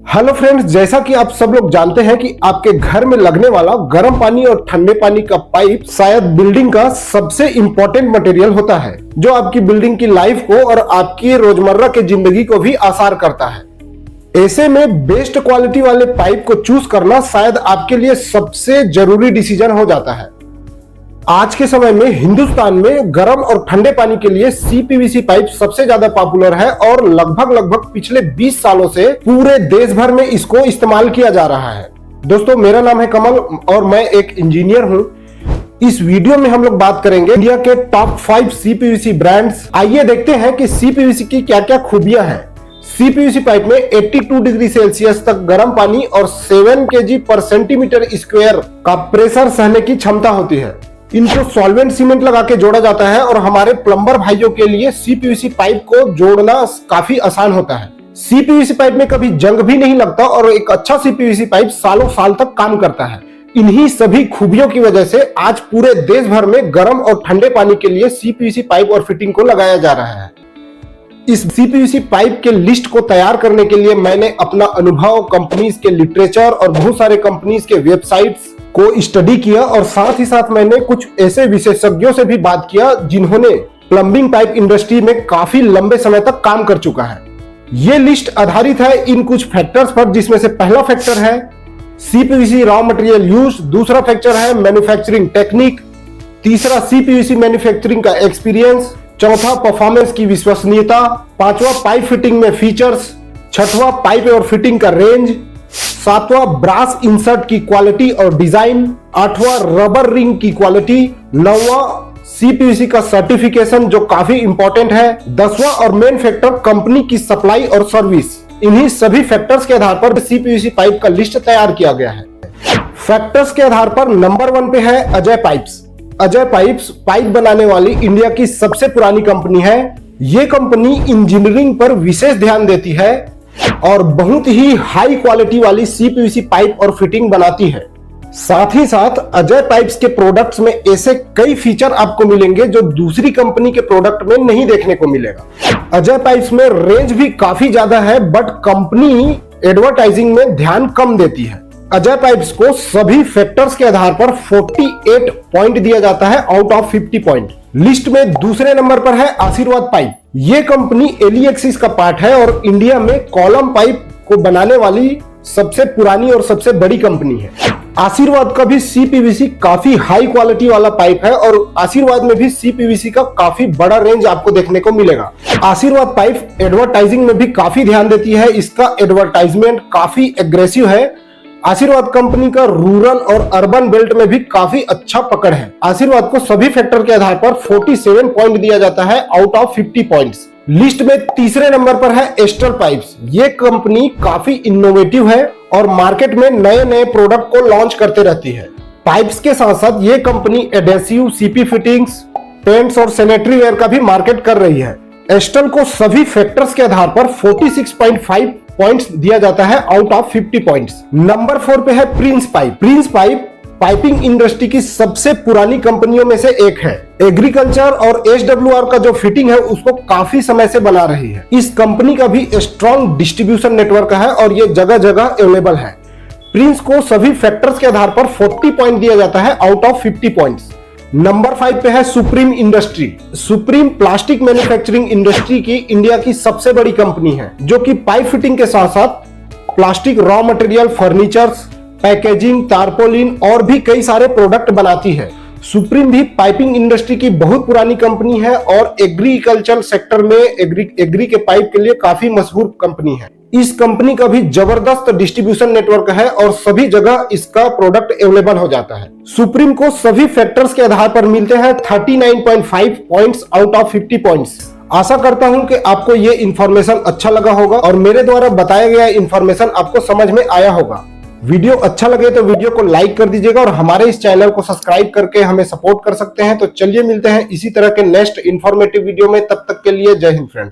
Hello friends, जैसा कि आप सब लोग जानते हैं कि आपके घर में लगने वाला गर्म पानी और ठंडे पानी का पाइप शायद बिल्डिंग का सबसे इंपॉर्टेंट मटेरियल होता है, जो आपकी बिल्डिंग की लाइफ को और आपकी रोजमर्रा की जिंदगी को भी आसान करता है। ऐसे में बेस्ट क्वालिटी वाले पाइप को चूज करना शायद आपके लिए सबसे जरूरी डिसीजन हो जाता है। आज के समय में हिंदुस्तान में गर्म और ठंडे पानी के लिए सीपीवीसी पाइप सबसे ज्यादा पॉपुलर है और लगभग पिछले 20 सालों से पूरे देश भर में इसको इस्तेमाल किया जा रहा है। दोस्तों, मेरा नाम है कमल और मैं एक इंजीनियर हूं। इस वीडियो में हम लोग बात करेंगे इंडिया के टॉप 5 सीपीवीसी ब्रांड्स। आइए देखते हैं कि सीपीवीसी की क्या क्या खूबियां हैं। सीपीवीसी पाइप में 82 डिग्री सेल्सियस तक गर्म पानी और 7 kg पर सेंटीमीटर स्क्वायर का प्रेशर सहने की क्षमता होती है। इनको सॉल्वेंट सीमेंट लगा के जोड़ा जाता है और हमारे प्लम्बर भाइयों के लिए सीपीवीसी पाइप को जोड़ना काफी आसान होता है। सीपीवीसी पाइप में कभी जंग भी नहीं लगता और एक अच्छा सीपीवीसी पाइप सालों साल तक काम करता है। इन्हीं सभी खूबियों की वजह से आज पूरे देश भर में गर्म और ठंडे पानी के लिए सीपीवीसी पाइप और फिटिंग को लगाया जा रहा है। इस सीपीवीसी पाइप के लिस्ट को तैयार करने के लिए मैंने अपना अनुभव, कंपनीज के लिटरेचर और बहुत सारे कंपनीज के वेबसाइट्स को स्टडी किया और साथ ही साथ मैंने कुछ ऐसे विशेषज्ञों से भी बात किया जिन्होंने प्लम्बिंग पाइप इंडस्ट्री में काफी लंबे समय तक काम कर चुका है। ये लिस्ट आधारित है इन कुछ फैक्टर्स पर, जिसमें से पहला फैक्टर है सीपीवीसी रॉ मटेरियल यूज, दूसरा फैक्टर है मैन्युफैक्चरिंग टेक्निक, तीसरा सीपीवीसी मैन्युफैक्चरिंग का एक्सपीरियंस, चौथा परफॉर्मेंस की विश्वसनीयता, पांचवा पाइप फिटिंग में फीचर्स, छठवां पाइप और फिटिंग का रेंज, सातवां ब्रास इंसर्ट की क्वालिटी और डिजाइन, आठवां रबर रिंग की क्वालिटी, नौवां सीपीवीसी का सर्टिफिकेशन जो काफी इंपॉर्टेंट है, 10वां और मेन फैक्टर कंपनी की सप्लाई और सर्विस। इन्हीं सभी फैक्टर्स के आधार पर सीपीवीसी पाइप का लिस्ट तैयार किया गया है। फैक्टर्स के आधार पर नंबर 1 पे है Ajay pipes. Ajay pipes pipe बनाने वाली इंडिया की सबसे पुरानी कंपनी है। ये कंपनी इंजीनियरिंग पर विशेष ध्यान देती है और बहुत ही हाई क्वालिटी वाली सीपीवीसी पाइप और फिटिंग बनाती है। साथ ही साथ अजय पाइप्स के प्रोडक्ट्स में ऐसे कई फीचर आपको मिलेंगे जो दूसरी कंपनी के प्रोडक्ट में नहीं देखने को मिलेगा। अजय पाइप्स में रेंज भी काफी ज्यादा है, बट कंपनी एडवर्टाइजिंग में ध्यान कम देती है। अजय पाइप्स को सभी फैक्टर्स के आधार पर 48 पॉइंट दिया जाता है आउट ऑफ 50 पॉइंट। लिस्ट में दूसरे नंबर पर है आशीर्वाद पाइप। ये कंपनी एलिएक्सिस का पार्ट है और इंडिया में कॉलम पाइप को बनाने वाली सबसे पुरानी और सबसे बड़ी कंपनी है। आशीर्वाद का भी सीपीवीसी काफी हाई क्वालिटी वाला पाइप है और आशीर्वाद में भी सीपीवीसी का काफी बड़ा रेंज आपको देखने को मिलेगा। आशीर्वाद पाइप एडवर्टाइजिंग में भी काफी ध्यान देती है। इसका एडवर्टाइजमेंट काफी एग्रेसिव है। आशीर्वाद कंपनी का रूरल और अर्बन बेल्ट में भी काफी अच्छा पकड़ है। आशीर्वाद को सभी फैक्टर के आधार पर 47 पॉइंट दिया जाता है आउट ऑफ 50 पॉइंट्स। लिस्ट में तीसरे नंबर पर है एस्टर पाइप्स। ये कंपनी काफी इनोवेटिव है और मार्केट में नए नए प्रोडक्ट को लॉन्च करते रहती है। पाइप्स के साथ साथ ये company adhesive, CP fittings, paints और सैनिटरी वेयर का भी मार्केट कर रही है। एस्टर को सभी फैक्टर्स के आधार पर 46.5 पॉइंट्स दिया जाता है आउट ऑफ 50 पॉइंट्स। नंबर 4 पे है Prince pipe. Prince pipe piping industry की सबसे पुरानी कंपनियों में से एक है। एग्रीकल्चर और एसडब्ल्यूआर का जो फिटिंग है उसको काफी समय से बना रही है। इस कंपनी का भी स्ट्रॉन्ग डिस्ट्रीब्यूशन नेटवर्क है और ये जगह जगह अवेलेबल है। प्रिंस को सभी फैक्टर्स के आधार पर 40 पॉइंट दिया जाता है आउट ऑफ 50 पॉइंट्स। नंबर 5 पे है supreme industry. Supreme plastic manufacturing industry की इंडिया की सबसे बड़ी कंपनी है, जो कि पाइप फिटिंग के साथ साथ plastic raw material, furnitures, packaging, tarpaulin और भी कई सारे प्रोडक्ट बनाती है। सुप्रीम भी पाइपिंग इंडस्ट्री की बहुत पुरानी कंपनी है और एग्रीकल्चर सेक्टर में एग्री के पाइप के लिए काफी मशहूर कंपनी है। इस कंपनी का भी जबरदस्त डिस्ट्रीब्यूशन नेटवर्क है और सभी जगह इसका प्रोडक्ट अवेलेबल हो जाता है। सुप्रीम को सभी फैक्टर्स के आधार पर मिलते हैं 39.5 पॉइंट्स आउट ऑफ 50 पॉइंट्स। आशा करता हूं कि आपको ये इंफॉर्मेशन अच्छा लगा होगा और मेरे द्वारा बताया गया इंफॉर्मेशन आपको समझ में आया होगा। वीडियो अच्छा लगे तो वीडियो को लाइक कर दीजिएगा और हमारे इस चैनल को सब्सक्राइब करके हमें सपोर्ट कर सकते हैं। तो चलिए मिलते हैं इसी तरह के नेक्स्ट इंफॉर्मेटिव वीडियो में। तब तक के लिए जय हिंद फ्रेंड।